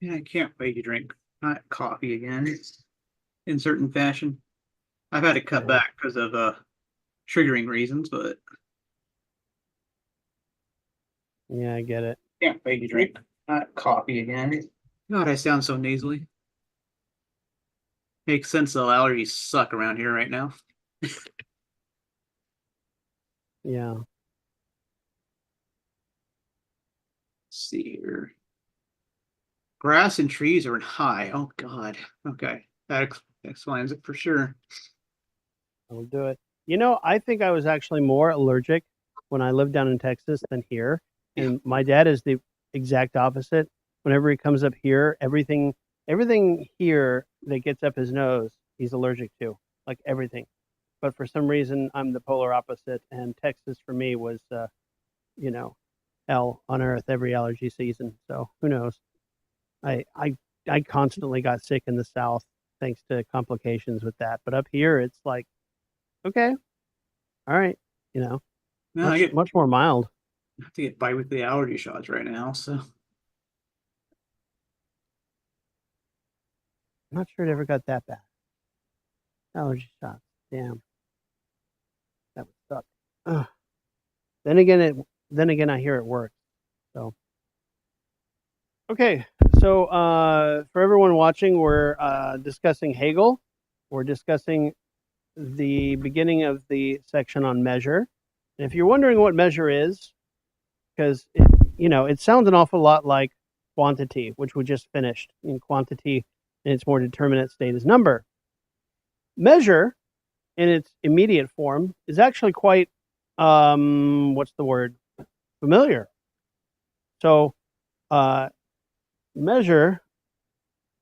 Yeah, I can't wait to drink hot coffee again in certain fashion. I've had to cut Yeah, back because of triggering reasons, but yeah, I get it. can't wait to drink hot coffee again. God, I sound so nasally. Makes sense though. Allergies suck around here right now. Yeah. Let's see here. Grass and trees are in high. Oh God. Okay, that explains it for sure. I'll do it. I think I was actually more allergic when I lived down in Texas than here. Yeah. And my dad is the exact opposite. Whenever he comes up here, everything here that gets up his nose, he's allergic to, like everything. But for some reason, I'm the polar opposite, and Texas for me was, you know, hell on earth every allergy season. So who knows? I I I constantly got sick in the South thanks to complications with that. But up here, it's like, okay, all right, you know, No, I much get much more mild. I have to get biweekly allergy shots right now. So I'm not sure it ever got that bad. Allergy shots. Damn, that would suck. Ugh. Then again, I hear it works. So okay, so for everyone watching, we're discussing Hegel. We're discussing the beginning of the section on measure. And if you're wondering what measure is, because it sounds an awful lot like quantity, which we just finished. In quantity, in its more determinate state, is number. Measure, in its immediate form, is actually quite what's the word? Familiar. So, uh, measure.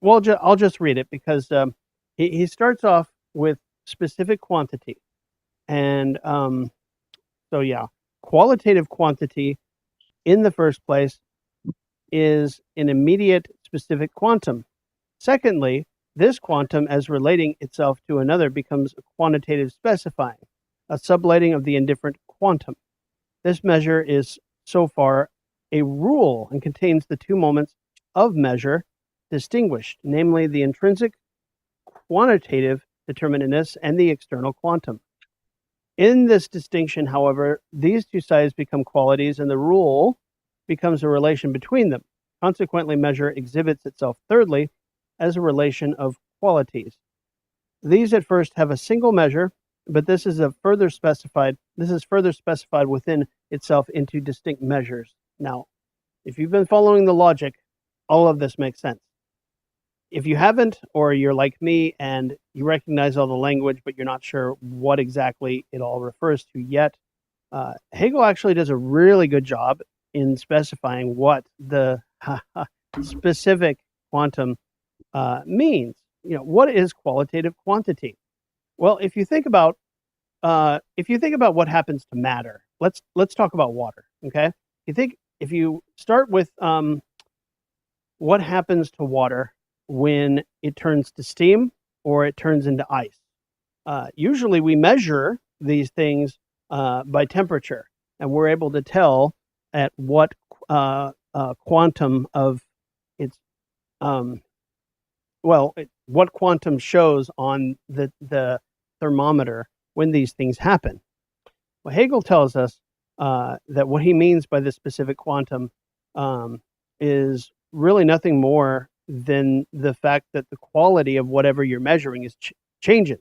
Well, I'll just read it because he starts off with specific quantity, and so yeah, qualitative quantity in the first place is an immediate specific quantum. Secondly, this quantum, as relating itself to another, becomes a quantitative specifying, a subletting of the indifferent quantum. This measure is so far a rule and contains the two moments of measure distinguished, namely the intrinsic quantitative determinateness and the external quantum. In this distinction, however, these two sides become qualities and the rule becomes a relation between them. Consequently, measure exhibits itself, thirdly, as a relation of qualities. These at first have a single measure, but this is further specified within itself into distinct measures. Now, if you've been following the logic, all of this makes sense. If you haven't, or you're like me and you recognize all the language, but you're not sure what exactly it all refers to yet, Hegel actually does a really good job in specifying what the specific quantum means. What is qualitative quantity? Well, if you think about what happens to matter, let's talk about water. Okay, if you start with what happens to water when it turns to steam or it turns into ice. Usually, we measure these things by temperature, and we're able to tell at what quantum of its um, what quantum shows on the thermometer when these things happen. Well, Hegel tells us that what he means by this specific quantum is really nothing more than the fact that the quality of whatever you're measuring is changes,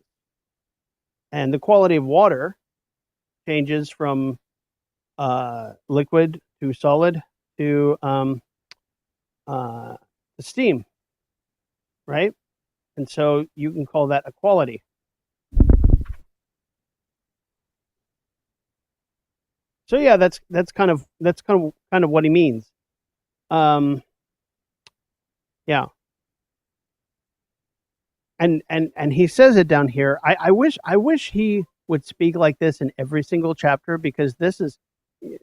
and the quality of water changes from liquid to solid to uh, steam, right? And so you can call that a quality. So yeah, that's kind of what he means. Um, yeah, and he says it down here. I wish he would speak like this in every single chapter because this is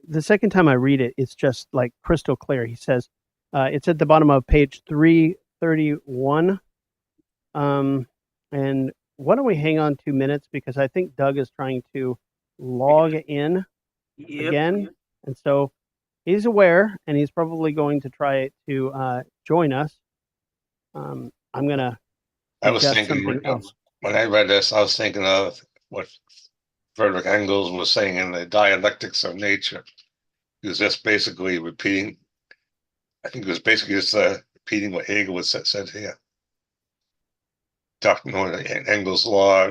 the second time I read it. It's just like crystal clear. He says it's at the bottom of page 331. Um, and why don't we hang on 2 minutes because I think Doug is trying to log in yep. again, and so he's aware and he's probably going to try to join us. I'm gonna I was suggest thinking something else. when I read this, I was thinking of what Friedrich Engels was saying in the dialectics of nature. He was just basically repeating. I think it was basically just repeating what Hegel was said here. Talking about Engels' law,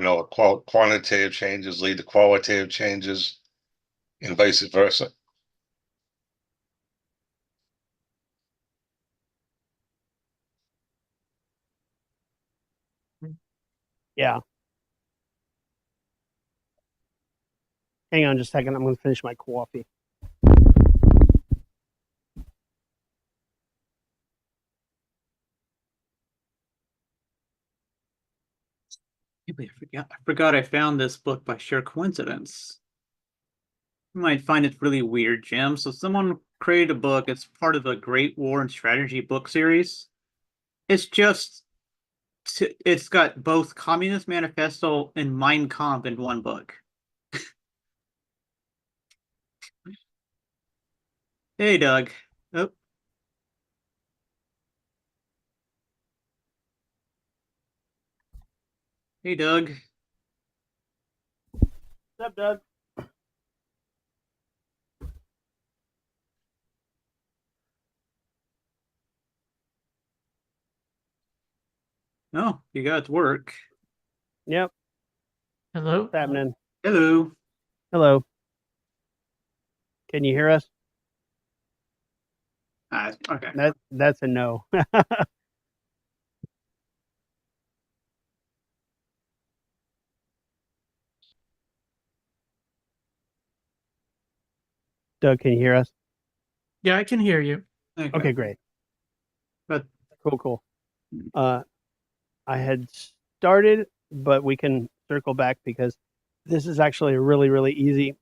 quantitative changes lead to qualitative changes, and vice versa. Yeah. Hang on just a second. I'm going to finish my coffee. I forgot I found this book by sheer coincidence. You might find it really weird, Jim. So someone created a book. It's part of the Great War and Strategy book series. It's just it's got both Communist Manifesto and Mein Kampf in one book. Hey, Doug. Oh, hey, Doug. What's up, Doug? Oh, you got to work. Yep. Hello? What's happening? Hello. Hello. Can you hear us? Okay. That's a no. Doug, can you hear us? Yeah, I can hear you. Okay, great. But Cool. I had started, but we can circle back because this is actually a really, really easy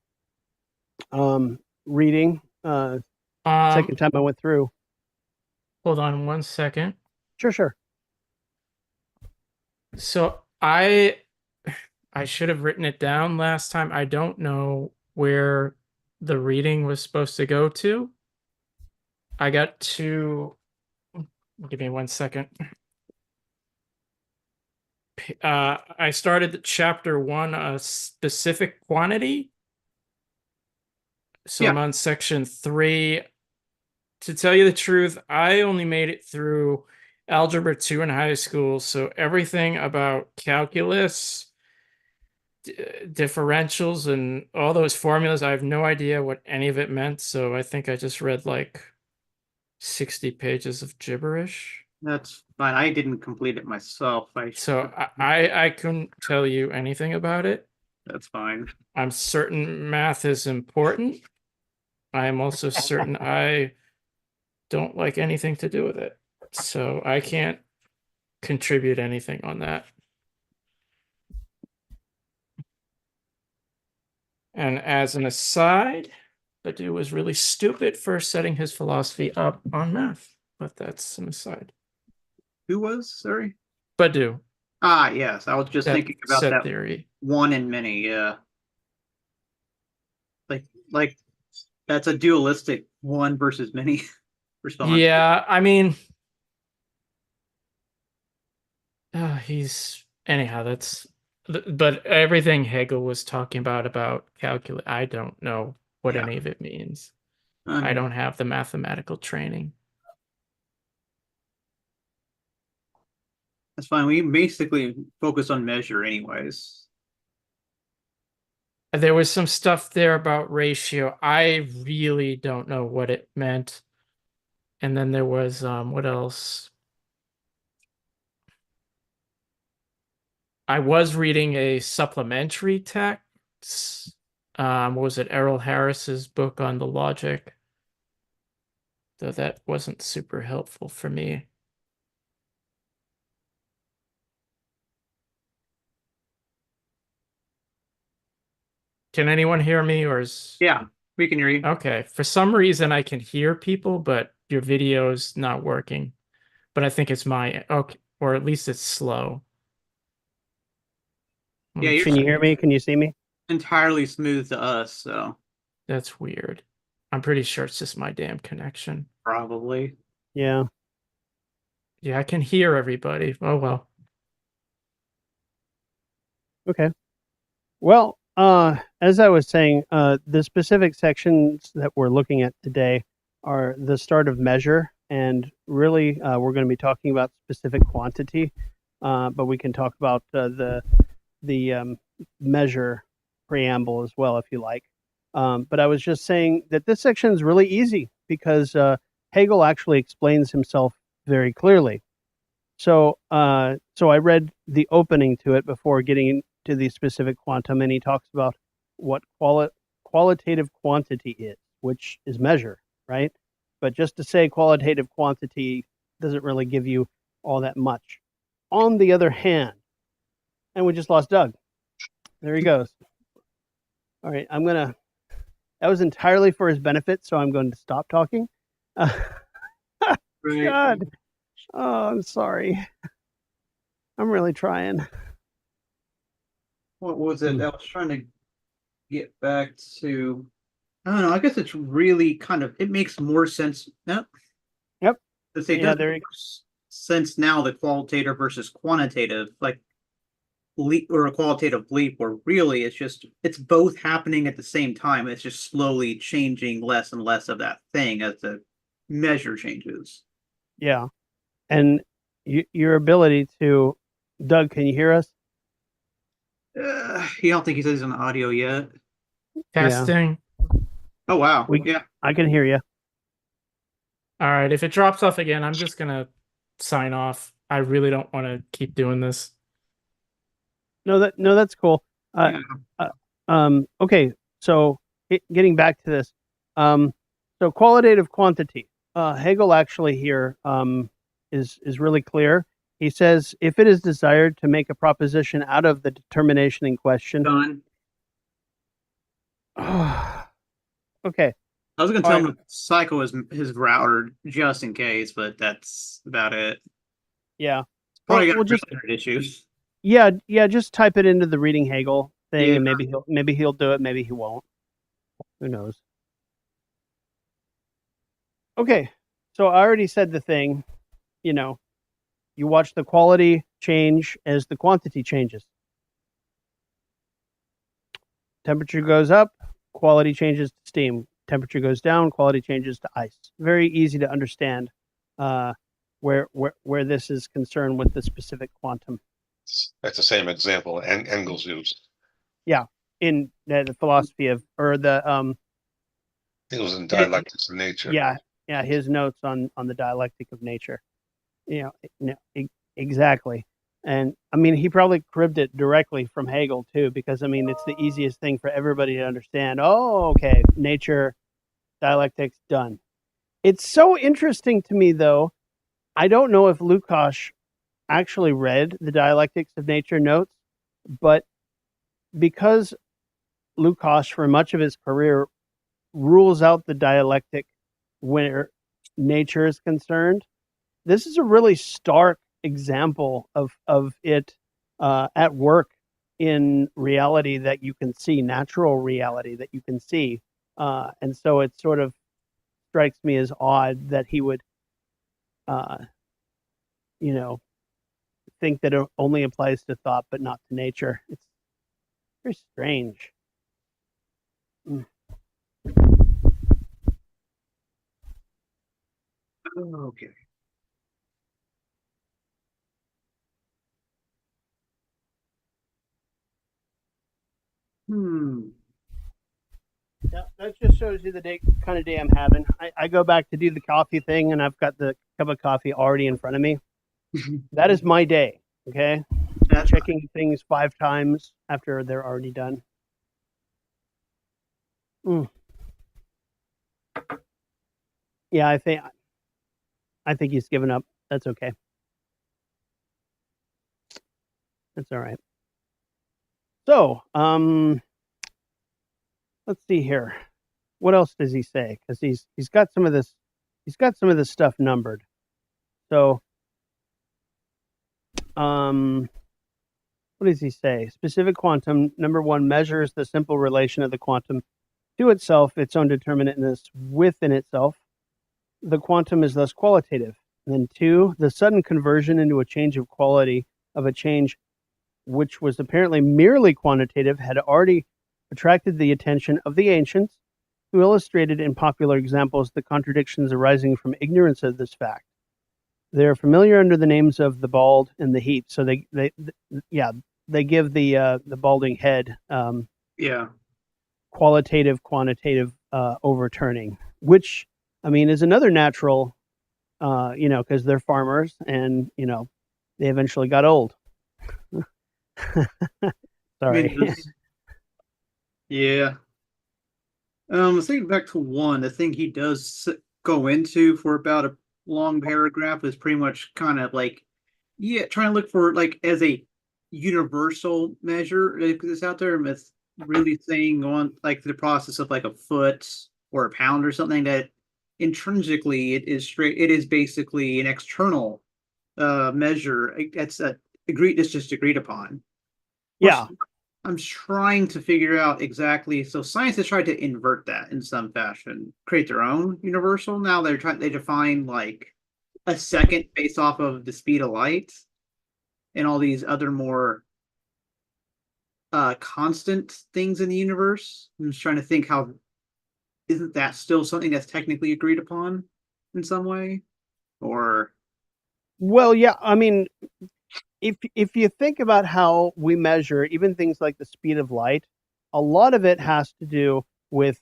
reading. Second time I went through. Hold on 1 second. Sure. So I should have written it down last time. I don't know where the reading was supposed to go to. I got to give me 1 second. I started chapter 1, a specific quantity. So Yeah. I'm on section 3. To tell you the truth, I only made it through algebra 2 in high school, so everything about calculus, differentials, and all those formulas, I have no idea what any of it meant, so I think I just read like 60 pages of gibberish. that's fine. I didn't complete it myself. So I couldn't tell you anything about it. That's fine. I'm certain math is important. I am also certain I don't like anything to do with it. So I can't contribute anything on that. And as an aside, Badu was really stupid for setting his philosophy up on math, but that's an aside. Who was? Sorry. Badu, Ah, yes. I was just that thinking about set that theory. one in many. Yeah. Like that's a dualistic one versus many response. Yeah, I mean, he's anyhow. But everything Hegel was talking about calculus, I don't know what Yeah. any of it means. I I mean, don't have the mathematical training. that's fine. We basically focus on measure, anyways. There was some stuff there about ratio. I really don't know what it meant. And then there was what else? I was reading a supplementary text. What was it? Errol Harris's book on the logic. Though that wasn't super helpful for me. Can anyone hear me, or is Yeah, we can hear you. okay? For some reason I can hear people, but your video's not working. But I think it's my okay, or at least it's slow. Yeah, you're Can you hear me? Can you see me? entirely smooth to us, so That's weird. I'm pretty sure it's just my damn connection. probably. Yeah. Yeah, I can hear everybody. Oh well. Okay. Well, as I was saying, the specific sections that we're looking at today are the start of measure, and really, we're going to be talking about specific quantity, but we can talk about the measure preamble as well if you like. But I was just saying that this section is really easy because Hegel actually explains himself very clearly. So I read the opening to it before getting to the specific quantum, and he talks about what qualitative quantity is, which is measure, right? But just to say qualitative quantity doesn't really give you all that much. On the other hand, and we just lost Doug. There he goes. All right, that was entirely for his benefit, so I'm going to stop talking. Right. God. Oh, I'm sorry. I'm really trying. What was it? I was trying to get back to. I don't know. I guess it's really kind of. It makes more sense. No, Yep. to say it Yeah, does make more sense now. The qualitative versus quantitative, like leap or a qualitative leap, where really it's both happening at the same time. It's just slowly changing less and less of that thing as the measure changes. Yeah. And your ability to, Doug, can you hear us? You don't think he says he's on audio yet? Testing. Oh wow. We- Yeah. I can hear you. All right. If it drops off again, I'm just gonna sign off. I really don't want to keep doing this. No, that's cool. Yeah. Okay. So getting back to this, so qualitative quantity. Hegel actually here is really clear. He says if it is desired to make a proposition out of the determination in question. Done. Okay. I was gonna All tell right. him to cycle his router just in case, but that's about it. Yeah. Probably Well, got we'll just internet issues. yeah, just type it into the reading Hegel thing, Yeah. and maybe he'll do it, maybe he won't. Who knows? Okay, so I already said the thing. You know, you watch the quality change as the quantity changes. Temperature goes up, quality changes to steam. Temperature goes down, quality changes to ice. Very easy to understand where this is concerned with the specific quantum. That's the same example Engels used. Yeah, in the philosophy of, or the It was in Dialectics of Nature. yeah, his notes on the dialectic of nature. Exactly. And I mean, he probably cribbed it directly from Hegel too, because I mean, it's the easiest thing for everybody to understand. Oh, okay, nature, dialectics, done. It's so interesting to me, though. I don't know if Lukács actually read the Dialectics of Nature notes, but because Lukács, for much of his career, rules out the dialectic where nature is concerned, this is a really stark example of it at work in reality that you can see, natural reality that you can see. And so it sort of strikes me as odd that he would, think that it only applies to thought but not to nature. It's very strange. Okay. Yeah, that just shows you the kind of day I'm having. I go back to do the coffee thing, and I've got the cup of coffee already in front of me. That is my day. Okay, That's checking things 5 times after they're already done. Yeah, I think he's given up. That's okay. That's all right. So, let's see here. What else does he say? Because he's got some of this. He's got some of this stuff numbered. So, what does he say? Specific quantum, number 1, measures the simple relation of the quantum to itself, its own determinateness within itself. The quantum is thus qualitative. And then 2, the sudden conversion into a change of quality of a change which was apparently merely quantitative had already attracted the attention of the ancients, who illustrated in popular examples the contradictions arising from ignorance of this fact. They are familiar under the names of the bald and the heap. So they give the balding head Yeah. qualitative, quantitative overturning, which I mean is another natural, because they're farmers and they eventually got old. Sorry. Yeah. Thinking back to 1, the thing he does go into for about a long paragraph is pretty much kind of like, trying to look for like as a universal measure that's out there. And it's really saying on like the process of like a foot or a pound or something that intrinsically it is basically an external measure. It's just agreed upon. Yeah. I'm trying to figure out exactly. So science has tried to invert that in some fashion, create their own universal. Now they define like a second based off of the speed of light and all these other more constant things in the universe. I'm just trying to think how isn't that still something that's technically agreed upon in some way? Or Well, yeah, I mean, if you think about how we measure even things like the speed of light, a lot of it has to do with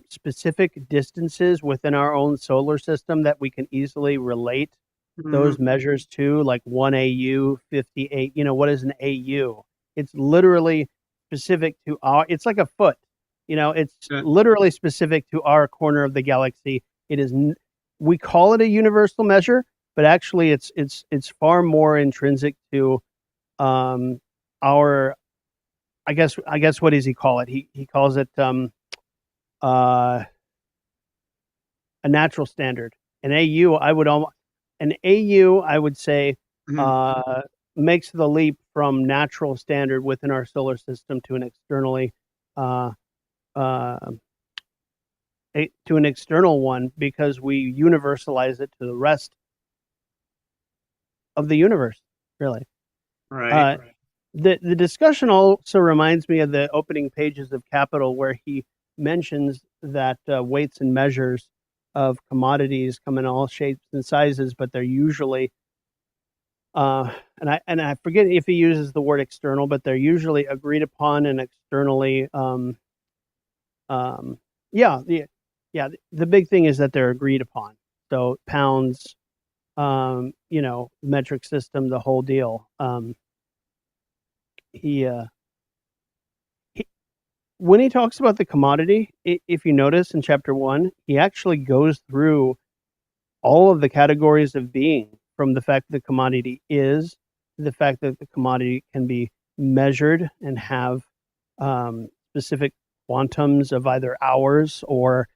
specific distances within our own solar system that we can easily relate those measures to, like 1 AU, 58. What is an AU? It's literally specific to it's like a foot. It's literally specific to our corner of the galaxy. It is. We call it a universal measure, but actually it's far more intrinsic to our I guess what does he call it? He calls it a natural standard. An AU I would say makes the leap from natural standard within our solar system to an externally to an external one, because we universalize it to the rest of the universe, really. right. The discussion also reminds me of the opening pages of Capital, where he mentions that weights and measures of commodities come in all shapes and sizes, but they're usually and I forget if he uses the word external, but they're usually agreed upon and externally the big thing is that they're agreed upon. So pounds, metric system, the whole deal. He when he talks about the commodity, if you notice in chapter 1, he actually goes through all of the categories of being, from the fact that the commodity is to the fact that the commodity can be measured and have specific quantums of either hours or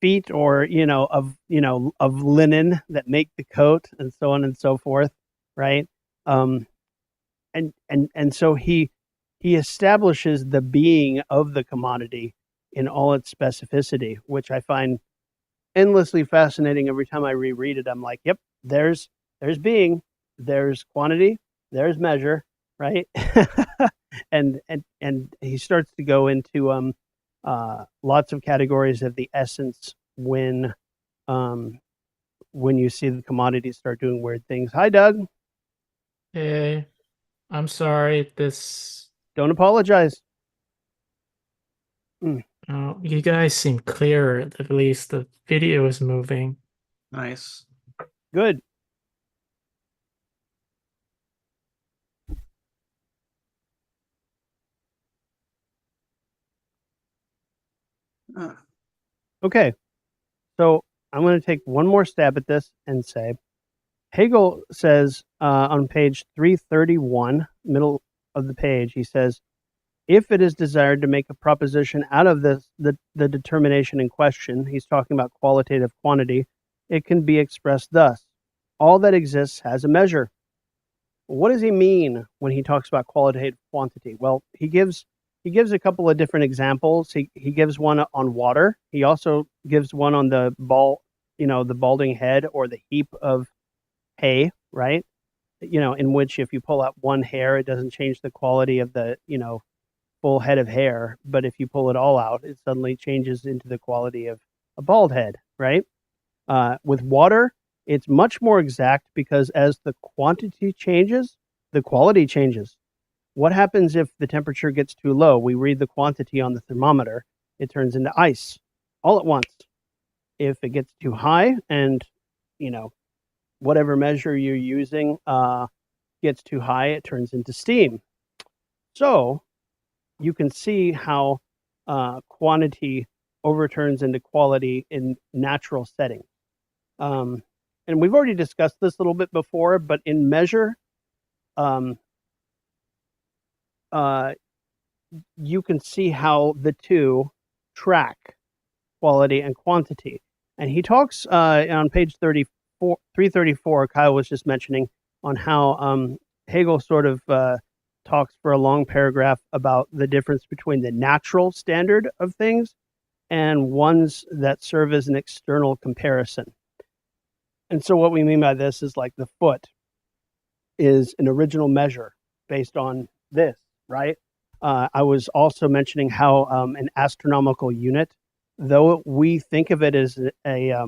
feet, or of linen that make the coat, and so on and so forth, right? And so he establishes the being of the commodity in all its specificity, which I find endlessly fascinating. Every time I reread it, I'm like, yep, there's being, there's quantity, there's measure, right? and he starts to go into lots of categories of the essence when you see the commodities start doing weird things. Hi, Doug. Hey, I'm sorry. Don't apologize. You guys seem clearer. At least the video is moving. Nice. Good. Okay, so I'm going to take one more stab at this and say, Hegel says on page 331, middle of the page, he says, if it is desired to make a proposition out of the determination in question, he's talking about qualitative quantity, it can be expressed thus: all that exists has a measure. What does he mean when he talks about qualitative quantity? Well, he gives a couple of different examples. He gives one on water. He also gives one on the balding head, or the heap of hay, right? In which if you pull out one hair, it doesn't change the quality of the, full head of hair. But if you pull it all out, it suddenly changes into the quality of a bald head, right? With water, it's much more exact because as the quantity changes, the quality changes. What happens if the temperature gets too low? We read the quantity on the thermometer, it turns into ice all at once. If it gets too high and, whatever measure you're using gets too high, it turns into steam. So you can see how quantity overturns into quality in natural settings. And we've already discussed this a little bit before, but in measure, you can see how the two track quality and quantity. And he talks on page 334, Kyle was just mentioning, on how Hegel sort of talks for a long paragraph about the difference between the natural standard of things and ones that serve as an external comparison. And so what we mean by this is like the foot is an original measure based on this, right? I was also mentioning how an astronomical unit, though we think of it as a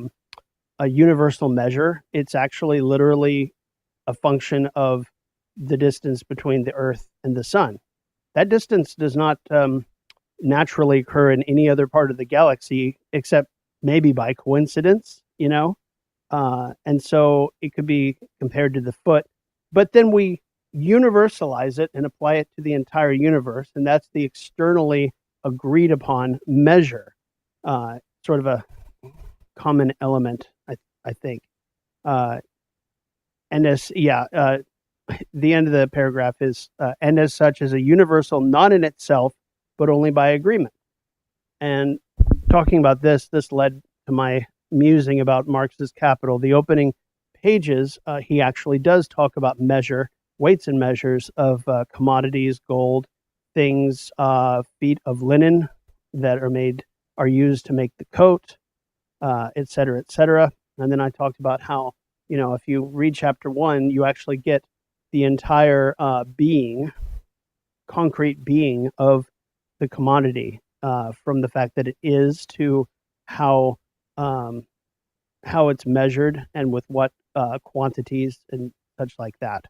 universal measure, it's actually literally a function of the distance between the Earth and the Sun. That distance does not naturally occur in any other part of the galaxy, except maybe by coincidence, and so it could be compared to the foot. But then we universalize it and apply it to the entire universe, and that's the externally agreed upon measure, sort of a common element, I think. And as the end of the paragraph is, and as such is a universal not in itself, but only by agreement. And talking about this led to my musing about Marx's Capital. The opening pages, he actually does talk about measure, weights and measures of commodities, gold, things, feet of linen that are used to make the coat, et cetera, et cetera. And then I talked about how, if you read chapter 1, you actually get the entire concrete being of the commodity, from the fact that it is to how it's measured and with what quantities and such like that.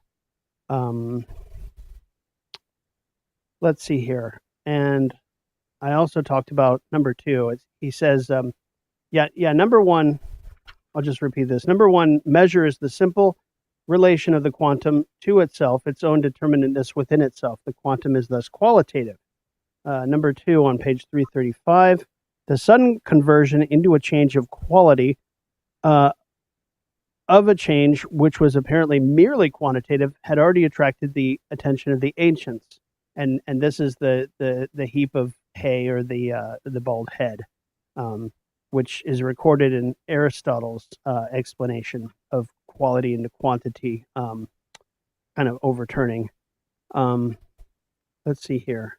Let's see here. And I also talked about number 2. He says, number 1, I'll just repeat this. Number 1, measure is the simple relation of the quantum to itself, its own determinateness within itself. The quantum is thus qualitative. Number 2 on page 335, the sudden conversion into a change of quality of a change which was apparently merely quantitative had already attracted the attention of the ancients. And this is the heap of hay, or the bald head, which is recorded in Aristotle's explanation of quality into quantity, kind of overturning. Let's see here.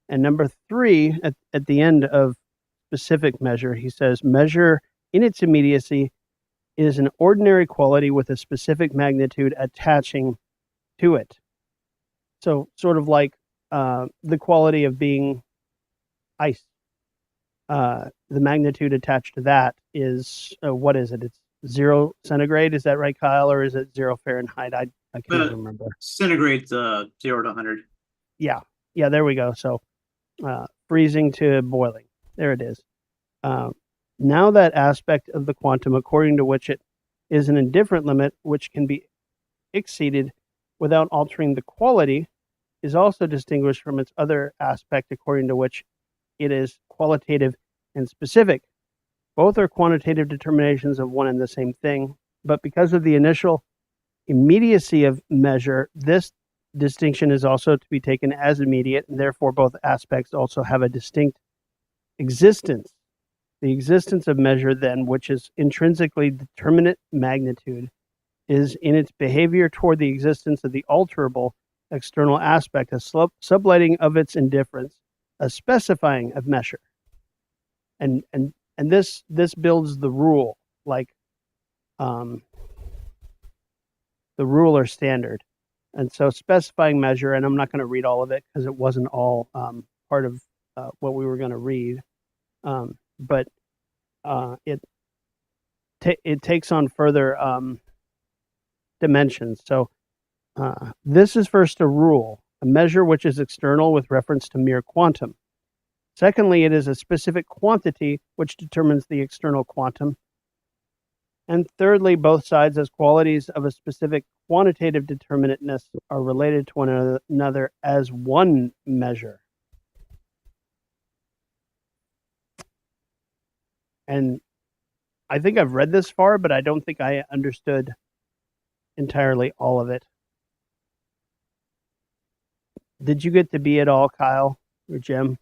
And number 3, at the end of specific measure, he says, measure in its immediacy is an ordinary quality with a specific magnitude attaching to it. So sort of like the quality of being ice. The magnitude attached to that is, what is it? It's 0 centigrade. Is that right, Kyle? Or is it 0 Fahrenheit? I can't remember. Centigrade's 0 to 100. Yeah, there we go. So freezing to boiling. There it is. Now that aspect of the quantum according to which it is an indifferent limit which can be exceeded without altering the quality is also distinguished from its other aspect according to which it is qualitative and specific. Both are quantitative determinations of one and the same thing, but because of the initial immediacy of measure, this distinction is also to be taken as immediate, and therefore both aspects also have a distinct existence. The existence of measure, then, which is intrinsically determinate magnitude, is in its behavior toward the existence of the alterable external aspect, a subletting of its indifference, a specifying of measure. And this builds the rule, like the rule or standard. And so specifying measure, and I'm not going to read all of it because it wasn't all part of what we were going to read, but it takes on further dimensions. So this is first a rule, a measure which is external with reference to mere quantum. Secondly, it is a specific quantity which determines the external quantum. And thirdly, both sides as qualities of a specific quantitative determinateness are related to one another as one measure. And I think I've read this far, but I don't think I understood entirely all of it. Did you get to be at all, Kyle or Jim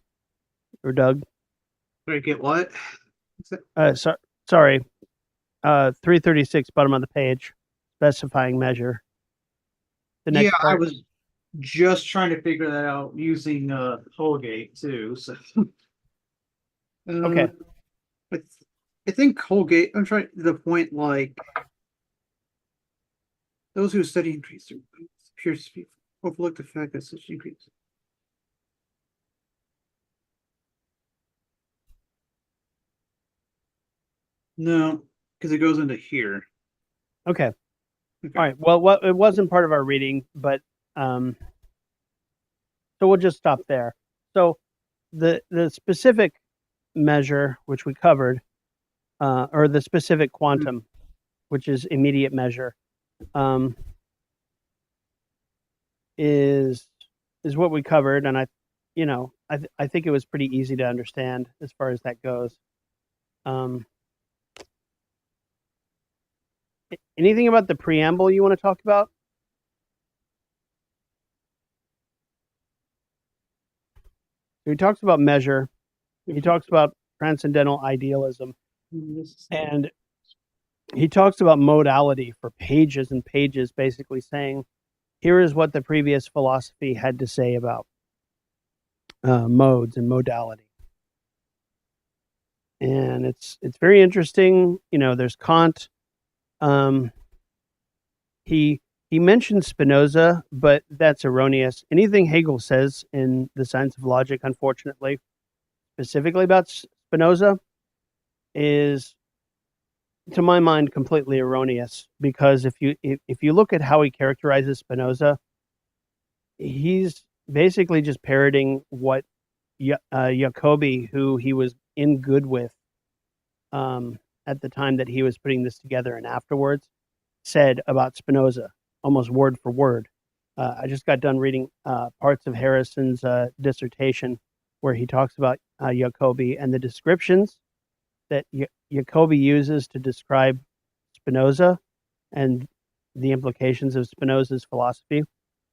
or Doug? Sorry, get what? Sorry. 336, bottom of the page, specifying measure. The next Yeah, I part. was just trying to figure that out using Holgate too. So Okay. I think Holgate. I'm trying to the point like those who study increase appears to be overlook the fact that such increase. No, because it goes into here. Okay. Okay. All right. Well, it wasn't part of our reading, but so we'll just stop there. So the specific measure which we covered, or the specific quantum, which is immediate measure, is what we covered, and I think it was pretty easy to understand as far as that goes. Anything about the preamble you want to talk about? He talks about measure. He talks about transcendental idealism. And he talks about modality for pages and pages, basically saying, here is what the previous philosophy had to say about modes and modality. And it's very interesting. There's Kant. He mentions Spinoza, but that's erroneous. Anything Hegel says in The Science of Logic, unfortunately, specifically about Spinoza, is, to my mind, completely erroneous. Because if you look at how he characterizes Spinoza, he's basically just parroting what Jacobi, who he was in good with at the time that he was putting this together and afterwards, said about Spinoza, almost word for word. I just got done reading parts of Harrison's dissertation where he talks about Jacobi and the descriptions that Jacobi uses to describe Spinoza and the implications of Spinoza's philosophy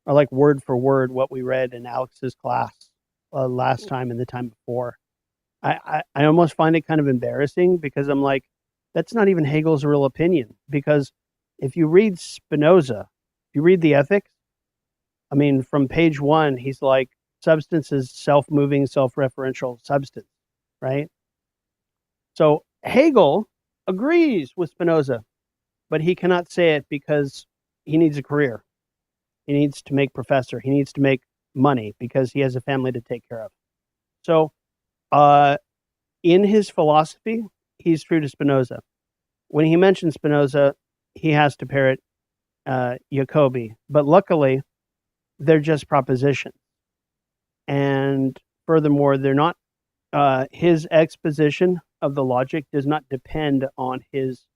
are like word for word what we read in Alex's class last time and the time before. I almost find it kind of embarrassing because I'm like, that's not even Hegel's real opinion. Because if you read Spinoza, if you read the Ethics, I mean, from page 1, he's like, substance is self-moving, self-referential substance, right? So Hegel agrees with Spinoza, but he cannot say it because he needs a career. He needs to make professor. He needs to make money because he has a family to take care of. So in his philosophy, he's true to Spinoza. When he mentions Spinoza, he has to parrot Jacobi. But luckily, they're just propositions. And furthermore, they're not, his exposition of the logic does not depend on his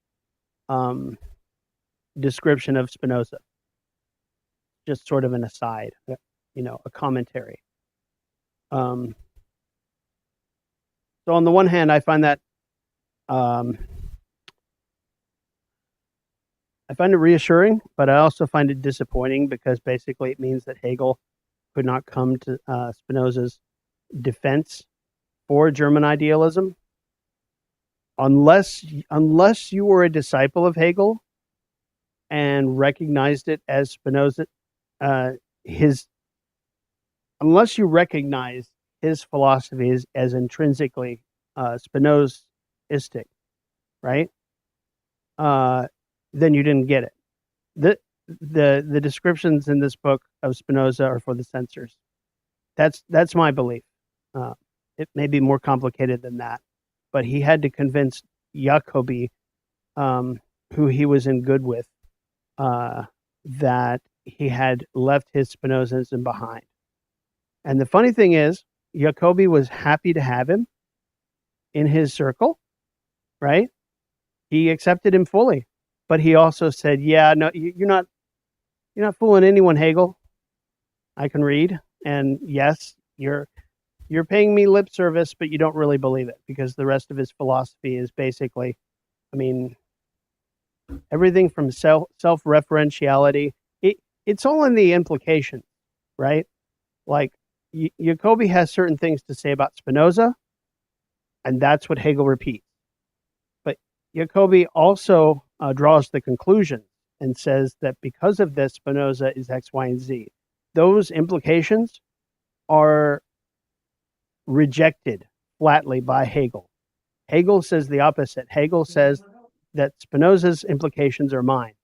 description of Spinoza. Just sort of an aside, a commentary. So on the one hand, I find that I find it reassuring, but I also find it disappointing because basically it means that Hegel could not come to Spinoza's defense for German idealism unless you were a disciple of Hegel and recognized it as Spinoza, unless you recognize his philosophy as intrinsically Spinozistic, right? Then you didn't get it. the descriptions in this book of Spinoza are for the censors. That's my belief. It may be more complicated than that, but he had to convince Jacobi, who he was in good with, that he had left his Spinozism behind. And the funny thing is, Jacobi was happy to have him in his circle, right? He accepted him fully, but he also said, "Yeah, no, you're not fooling anyone, Hegel. I can read, and yes, you're paying me lip service, but you don't really believe it, because the rest of his philosophy is basically, I mean, everything from self-referentiality. It's all in the implication, right? Like Jacobi has certain things to say about Spinoza, and that's what Hegel repeats. But Jacobi also draws the conclusion and says that because of this, Spinoza is X, Y, and Z. Those implications are rejected flatly by Hegel. Hegel says the opposite. Hegel says that Spinoza's implications are mine.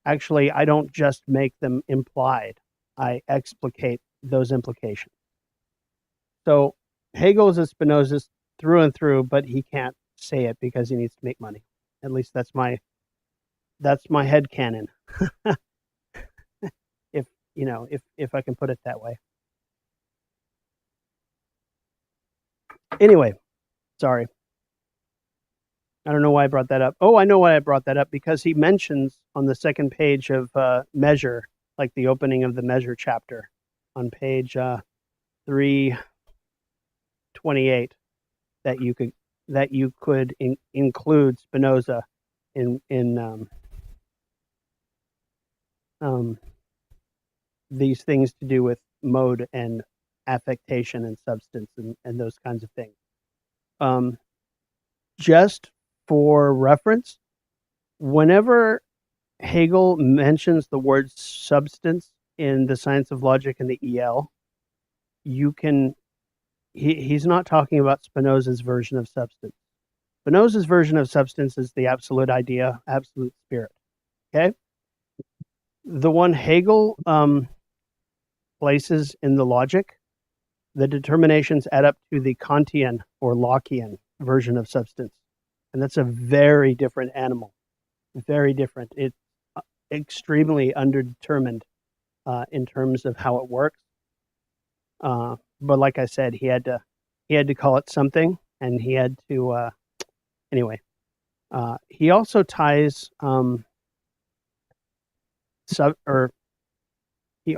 Actually, I don't just make them implied. I explicate those implications. So Hegel is a Spinozist through and through, but he can't say it because he needs to make money. At least that's my headcanon. if I can put it that way. Anyway, sorry. I don't know why I brought that up. Oh, I know why I brought that up, because he mentions on the second page of Measure, like the opening of the Measure chapter on page 328, that you could include Spinoza in these things to do with mode and affectation and substance and those kinds of things. Just for reference, whenever Hegel mentions the word substance in the Science of Logic and the EL, he's not talking about Spinoza's version of substance. Spinoza's version of substance is the absolute idea, absolute spirit. Okay? The one Hegel places in the logic, the determinations add up to the Kantian or Lockean version of substance. And that's a very different animal. Very different. It's extremely underdetermined in terms of how it works. But like I said, he had to call it something, and he had to anyway. He also ties he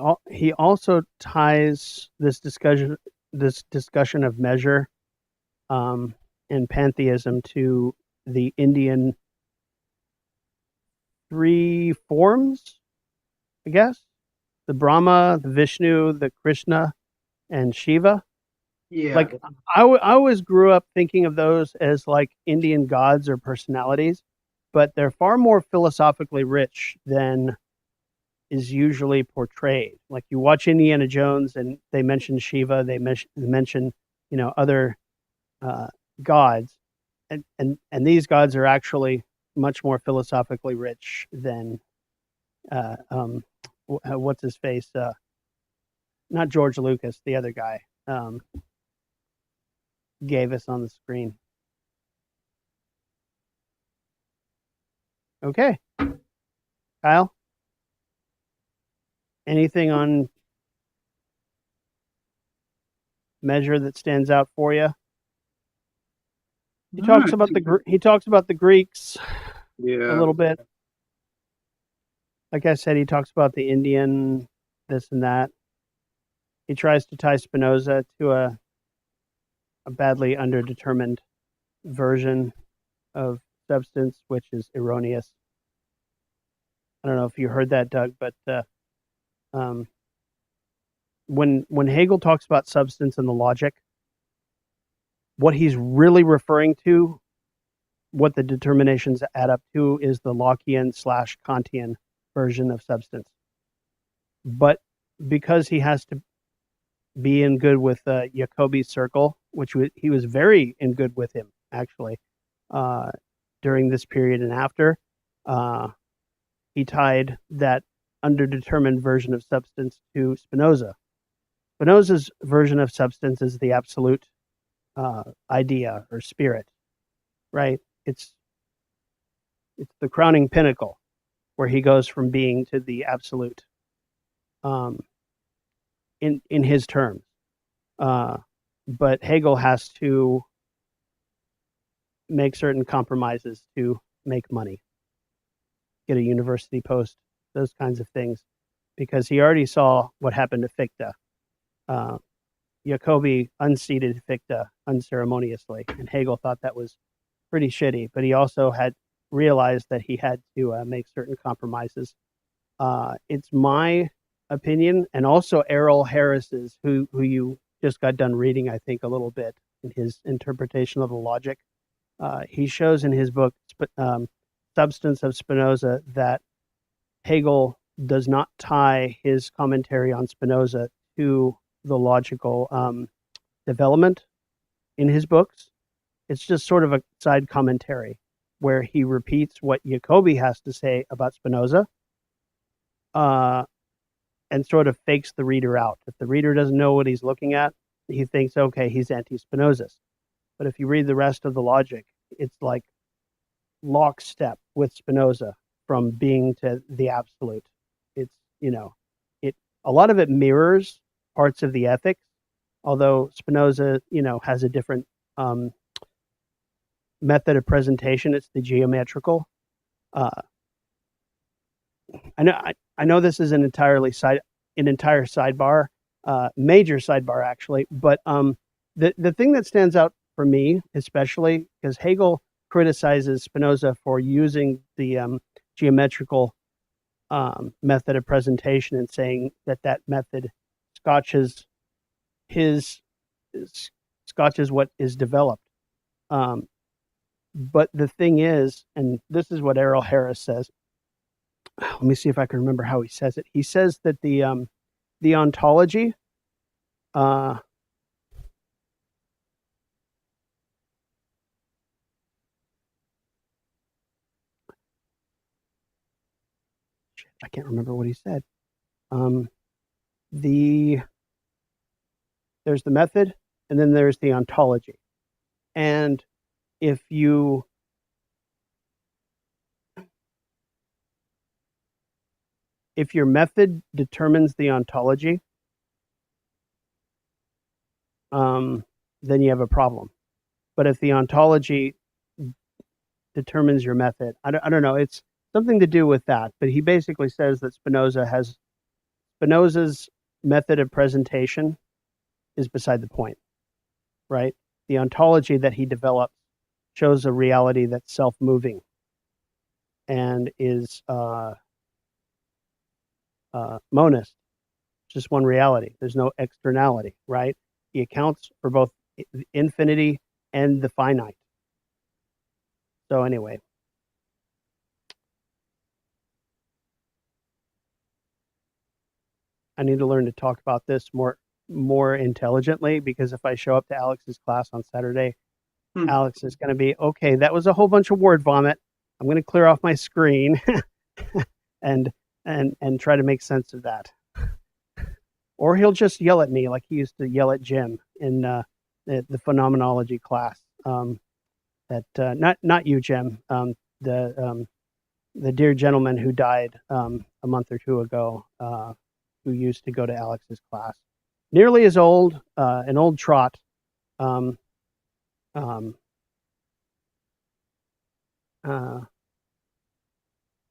also ties this discussion of measure and pantheism to the Indian three forms, I guess. The Brahma, the Vishnu, the Krishna, and Shiva. Yeah. Like I always grew up thinking of those as like Indian gods or personalities, but they're far more philosophically rich than is usually portrayed. Like you watch Indiana Jones and they mention Shiva, they mention other gods, and these gods are actually much more philosophically rich than what's his face? Not George Lucas, the other guy gave us on the screen. Okay, Kyle, anything on measure that stands out for you? He talks about the Greeks a little bit. Like I said, he talks about the Indian, this and that. He tries to tie Spinoza to a badly underdetermined version of substance, which is erroneous. I don't know if you heard that, Doug, but when Hegel talks about substance and the logic, what he's really referring to, what the determinations add up to, is the Lockean/Kantian version of substance. But because he has to be in good with Jacobi's circle, which he was very in good with him, actually, during this period and after, he tied that underdetermined version of substance to Spinoza. Spinoza's version of substance is the absolute idea or spirit, right? It's the crowning pinnacle where he goes from being to the absolute in his terms. But Hegel has to make certain compromises to make money, get a university post, those kinds of things, because he already saw what happened to Fichte. Jacobi unseated Fichte unceremoniously, and Hegel thought that was pretty shitty, but he also had realized that he had to make certain compromises. It's my opinion, and also Errol Harris's, who you just got done reading, I think, a little bit in his interpretation of the logic. He shows in his book, Substance of Spinoza, that Hegel does not tie his commentary on Spinoza to the logical development in his books. It's just sort of a side commentary where he repeats what Jacobi has to say about Spinoza and sort of fakes the reader out. If the reader doesn't know what he's looking at, he thinks, okay, he's anti-Spinozist. But if you read the rest of the logic, it's like lockstep with Spinoza from being to the absolute. It's, a lot of it mirrors parts of the ethics, although Spinoza, has a different method of presentation. It's the geometrical. I know this is an entire sidebar, major sidebar actually, but the thing that stands out for me, especially, because Hegel criticizes Spinoza for using the geometrical method of presentation and saying that method scotches what is developed. But the thing is, and this is what Errol Harris says. Let me see if I can remember how he says it. He says that the ontology I can't remember what he said. There's the method, and then there's the ontology. And if your method determines the ontology, then you have a problem. But if the ontology determines your method, I don't know. It's something to do with that. But he basically says that Spinoza's method of presentation is beside the point, right? The ontology that he develops shows a reality that's self-moving and is monist, just one reality. There's no externality, right? He accounts for both infinity and the finite. So anyway, I need to learn to talk about this more intelligently, because if I show up to Alex's class on Saturday, Alex is going to be, okay, that was a whole bunch of word vomit. I'm going to clear off my screen and try to make sense of that. Or he'll just yell at me like he used to yell at Jim in the phenomenology class. Not you, Jim. The dear gentleman who died a month or two ago, who used to go to Alex's class. Nearly as old, an old trot. Damn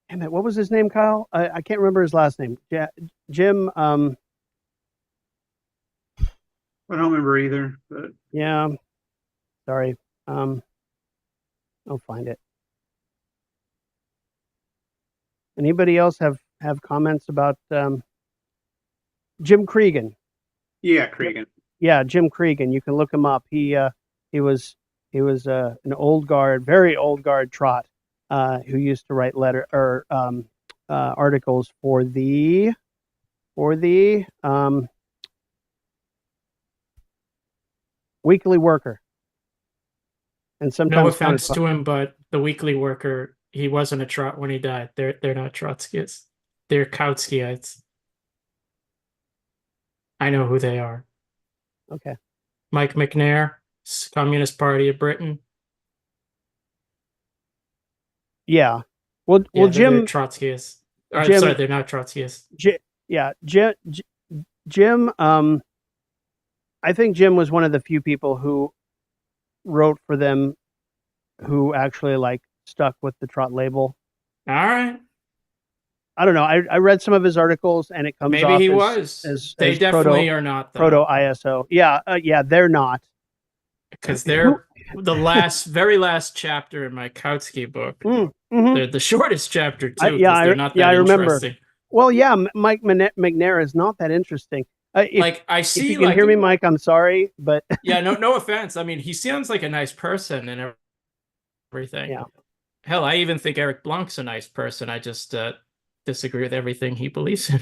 it, what was his name, Kyle? I can't remember his last name. Jim. I don't remember either. But Yeah. Sorry. I'll find it. Anybody else have comments about Jim Cregan? yeah, Cregan. Yeah, Jim Cregan. You can look him up. He was an old guard, very old guard trot, who used to write articles for the Weekly Worker. And sometimes No offense to him, but the Weekly Worker he wasn't a Trot when he died. They're not Trotskyists. They're Kautskyites. I know who they are. Okay. Mike McNair, Communist Party of Britain. Yeah. Yeah, Well, they're Jim, Trotskyists. Or, Jim, sorry, they're not Trotskyists. yeah, Jim. I think Jim was one of the few people who wrote for them who actually like stuck with the Trot label. All right. I don't know. I read some of his articles, and it comes Maybe off he as was. They as definitely are not, proto though, ISO. Yeah, they're not. because Who- they're the very last chapter in my Kautsky book. mhm. They're the shortest chapter too, Yeah, because they're not that I remember. interesting. Well, yeah, Mike McNair is not that interesting. If Like I if see, you can like hear me, Mike, I'm sorry, but yeah, no offense. I mean, he sounds like a nice person and everything. yeah, Hell, I even think Eric Blanc's a nice person. I just disagree with everything he believes in.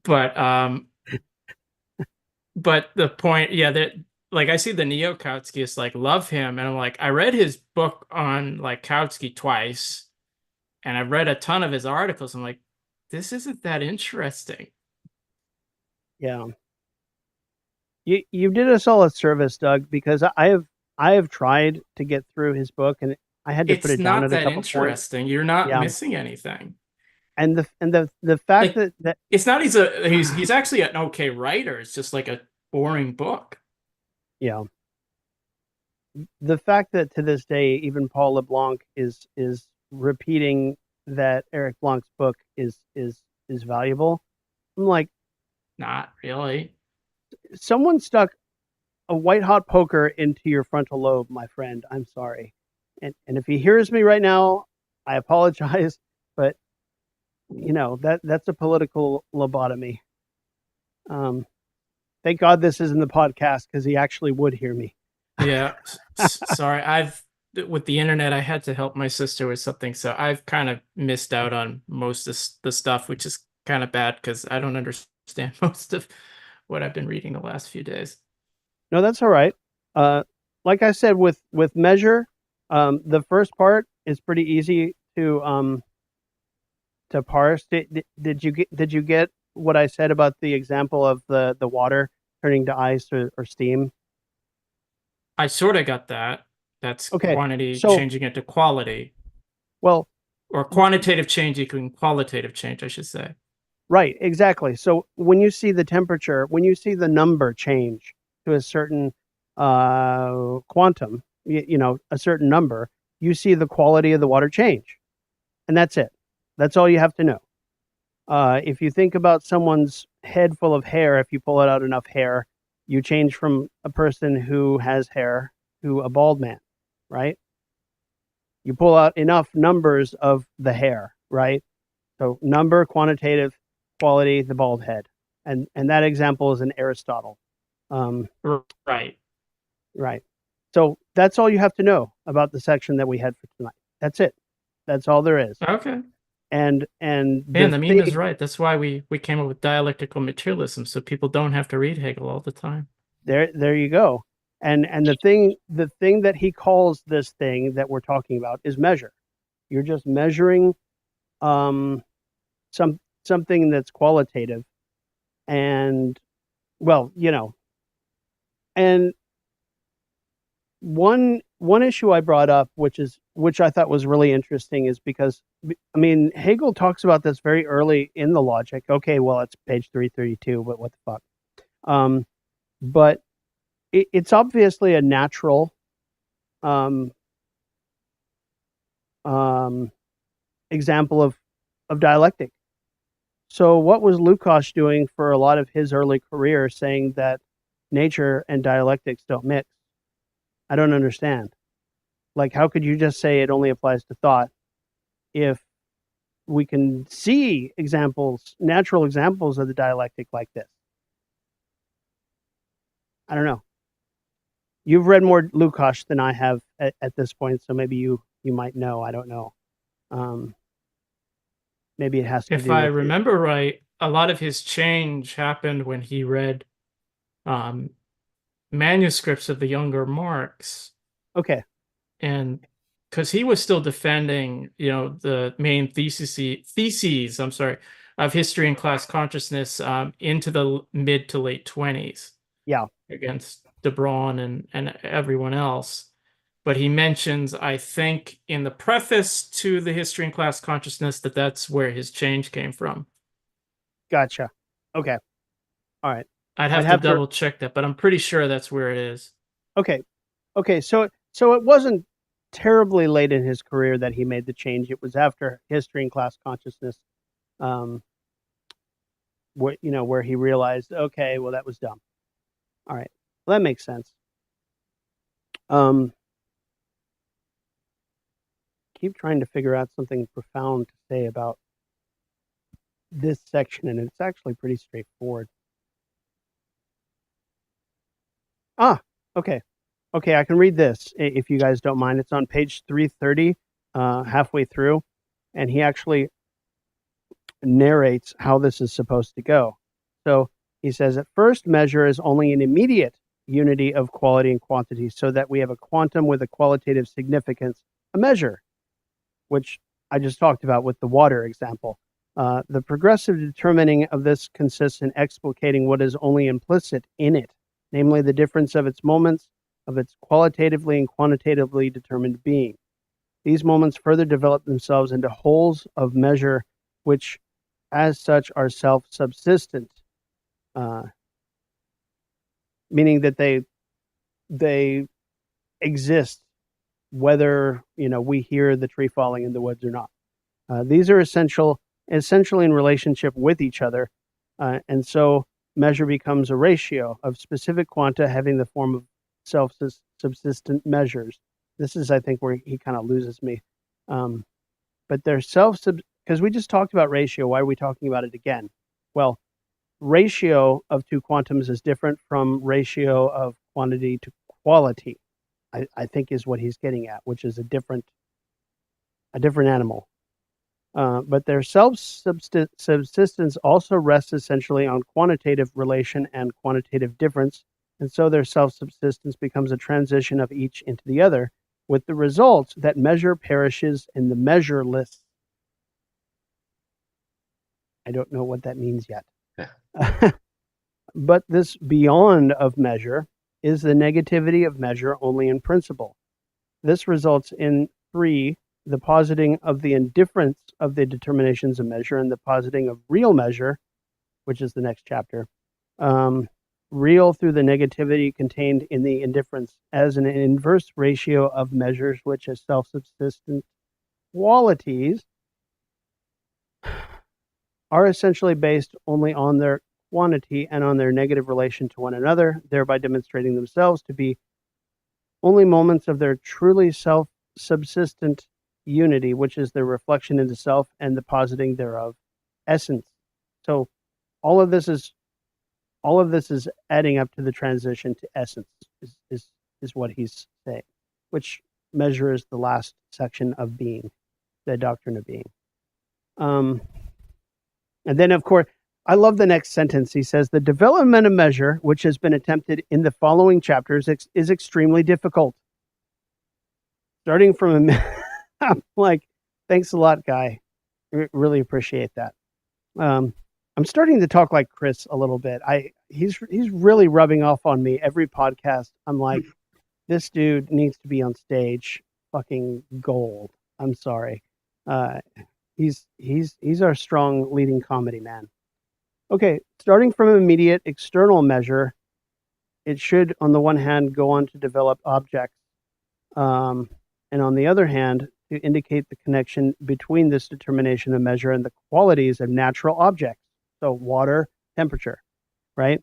But the point, yeah, that like I see the neo Kautskyists like love him, and I'm like, I read his book on like Kautsky twice, and I've read a ton of his articles. I'm like, this isn't that interesting. yeah. You did us all a service, Doug, because I have tried to get through his book, and I had to put It's it down not at a that couple points. interesting. You're not Yeah, missing anything. and the fact Like, that it's not he's actually an okay writer. It's just like a boring book. yeah, the fact that to this day even Paul LeBlanc is repeating that Eric Blanc's book is valuable. I'm like, Not really. someone stuck a white hot poker into your frontal lobe, my friend. I'm sorry. And if he hears me right now, I apologize, but you know, that's a political lobotomy. Thank God this isn't the podcast, because he actually would hear me. Yeah. Sorry. With the internet, I had to help my sister with something, so I've kind of missed out on most of the stuff, which is kind of bad because I don't understand most of what I've been reading the last few days. No, that's all right. Like I said, with measure, the first part is pretty easy to parse. Did you get what I said about the example of the water turning to ice or steam? I sort of got that. That's Okay, quantity so changing into quality, well, or quantitative change equaling qualitative change, I should say. right, exactly. So when you see the temperature, when you see the number change to a certain quantum, you know, a certain number, you see the quality of the water change, and that's it. That's all you have to know. If you think about someone's head full of hair, if you pull it out enough hair, you change from a person who has hair to a bald man, right? You pull out enough numbers of the hair, right? So number, quantitative, quality, the bald head. And that example is in Aristotle. Right. Right. So that's all you have to know about the section that we had for tonight. That's it. That's all there is. Okay. And Man, the meme is right. That's why we came up with dialectical materialism, so people don't have to read Hegel all the time. There you go. And the thing that he calls this thing that we're talking about is measure. You're just measuring something that's qualitative, and well, you know, and one issue I brought up, which I thought was really interesting, is because I mean, Hegel talks about this very early in the Logic. Okay, well, it's page 332, but what the fuck? But it's obviously a natural example of dialectic. So what was Lukács doing for a lot of his early career, saying that nature and dialectics don't mix? I don't understand. Like, how could you just say it only applies to thought if we can see examples, natural examples of the dialectic like this? I don't know. You've read more Lukács than I have at this point, so maybe you might know. I don't know. Maybe it has to do If I with remember right, a lot of his change happened when he read manuscripts of the younger Marx. Okay. And because he was still defending, the main theses, I'm sorry, of history and class consciousness into the mid to late 20s. Yeah. Against De Braun and everyone else. But he mentions, I think, in the preface to the history and class consciousness, that's where his change came from. Gotcha. Okay. All right. I'd have to double check that, but I'm pretty sure that's where it is. Okay. So it wasn't terribly late in his career that he made the change. It was after history and class consciousness, where he realized, okay, well, that was dumb. All right, well, that makes sense. Keep trying to figure out something profound to say about this section, and it's actually pretty straightforward. Okay. I can read this if you guys don't mind. It's on page 330, halfway through, and he actually narrates how this is supposed to go. So he says, at first, measure is only an immediate unity of quality and quantity, so that we have a quantum with a qualitative significance, a measure, which I just talked about with the water example. The progressive determining of this consists in explicating what is only implicit in it, namely the difference of its moments, of its qualitatively and quantitatively determined being. These moments further develop themselves into wholes of measure, which as such are self-subsistent, meaning that they exist whether we hear the tree falling in the woods or not. These are essentially in relationship with each other, and so measure becomes a ratio of specific quanta having the form of self-subsistent measures. This is, I think, where he kind of loses me. But they're because we just talked about ratio. Why are we talking about it again? Well, ratio of two quantums is different from ratio of quantity to quality, I think is what he's getting at, which is a different animal. But their self-subsistence also rests essentially on quantitative relation and quantitative difference, and so their self-subsistence becomes a transition of each into the other, with the result that measure perishes in the measureless. I don't know what that means yet. Yeah. But this beyond of measure is the negativity of measure only in principle. This results in 3, the positing of the indifference of the determinations of measure, and the positing of real measure, which is the next chapter, real through the negativity contained in the indifference as an inverse ratio of measures which as self-subsistent qualities are essentially based only on their quantity and on their negative relation to one another, thereby demonstrating themselves to be only moments of their truly self-subsistent unity, which is their reflection into self and the positing thereof essence. So all of this is adding up to the transition to essence, is what he's saying, which measure is the last section of being, the doctrine of being. And then, of course, I love the next sentence. He says, the development of measure, which has been attempted in the following chapters, is extremely difficult. Starting from, I'm like, thanks a lot, guy. Really appreciate that. I'm starting to talk like Chris a little bit. He's really rubbing off on me every podcast. I'm like, this dude needs to be on stage. Fucking gold. I'm sorry. He's our strong leading comedy man. Okay, starting from immediate external measure, it should, on the one hand, go on to develop objects, and on the other hand, to indicate the connection between this determination of measure and the qualities of natural objects. So water, temperature, right?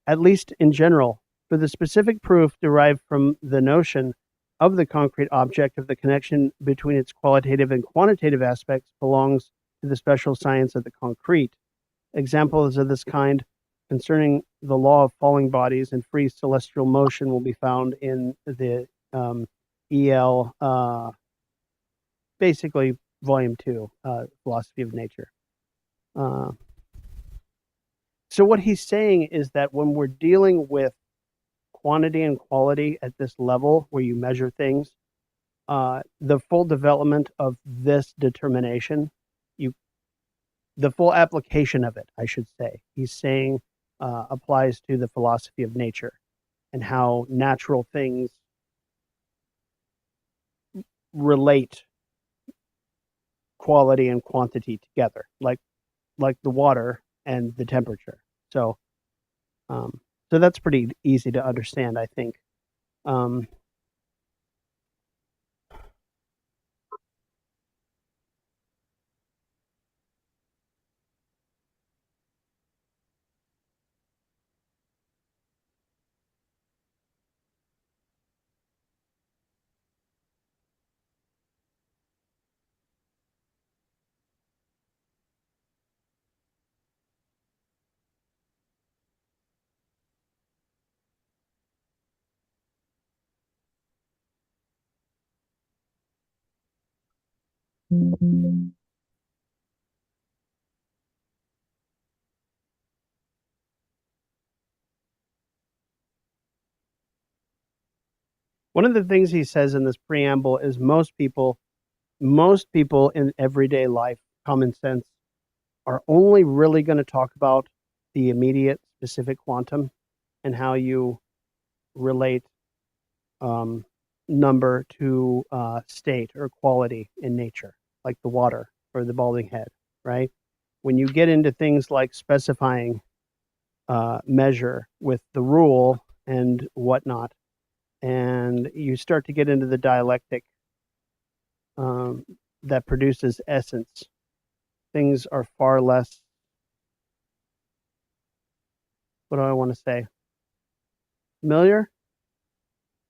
At least in general, for the specific proof derived from the notion of the concrete object of the connection between its qualitative and quantitative aspects belongs to the special science of the concrete. Examples of this kind concerning the law of falling bodies and free celestial motion will be found in the EL, basically volume 2, Philosophy of Nature. So what he's saying is that when we're dealing with quantity and quality at this level where you measure things, the full development of this determination, the full application of it, I should say, he's saying applies to the philosophy of nature and how natural things relate quality and quantity together, like the water and the temperature. So that's pretty easy to understand, I think. One of the things he says in this preamble is most people in everyday life, common sense, are only really going to talk about the immediate specific quantum and how you relate number to state or quality in nature, like the water or the balding head, right? When you get into things like specifying measure with the rule and whatnot, and you start to get into the dialectic that produces essence, things are far less, what do I want to say, familiar?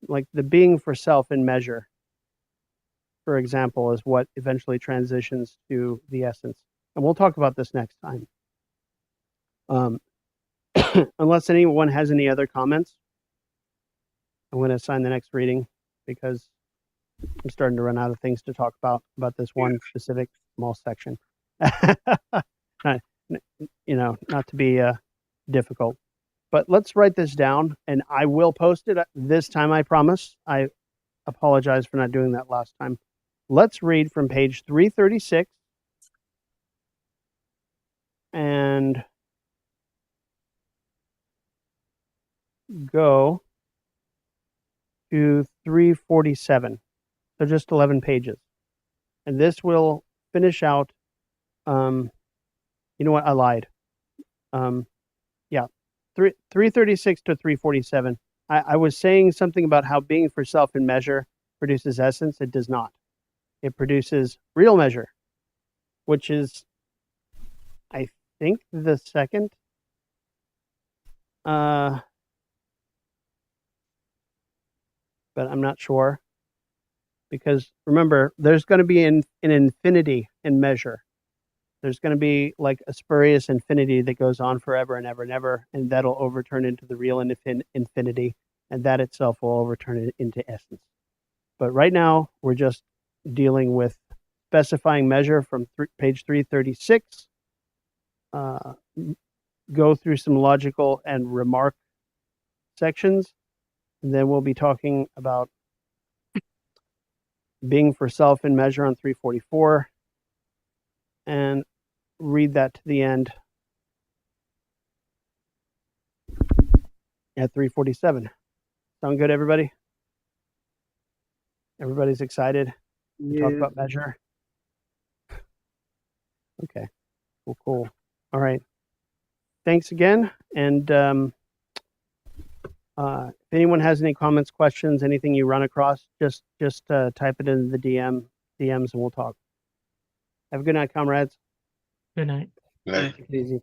Like the being for self in measure, for example, is what eventually transitions to the essence. And we'll talk about this next time. Unless anyone has any other comments, I'm going to assign the next reading because I'm starting to run out of things to talk about this one specific small section. Not to be difficult, but let's write this down and I will post it this time, I promise. I apologize for not doing that last time. Let's read from page 336 and go to 347. So just 11 pages. And this will finish out, you know what, I lied. 336 to 347. I was saying something about how being for self in measure produces essence. It does not. It produces real measure, which is, I think, the second. But I'm not sure. Because remember, there's going to be an infinity in measure. There's going to be like a spurious infinity that goes on forever and ever and ever, and that'll overturn into the real infinity, and that itself will overturn it into essence. But right now, we're just dealing with specifying measure from page 336. Go through some logical and remark sections, and then we'll be talking about being for self in measure on 344, and read that to the end at 347. Sound good, everybody? Everybody's excited to talk about measure? Okay, cool. All right. Thanks again. And if anyone has any comments, questions, anything you run across, just type it in the DMs and we'll talk. Have a good night, comrades. Good night. Like, Take it easy.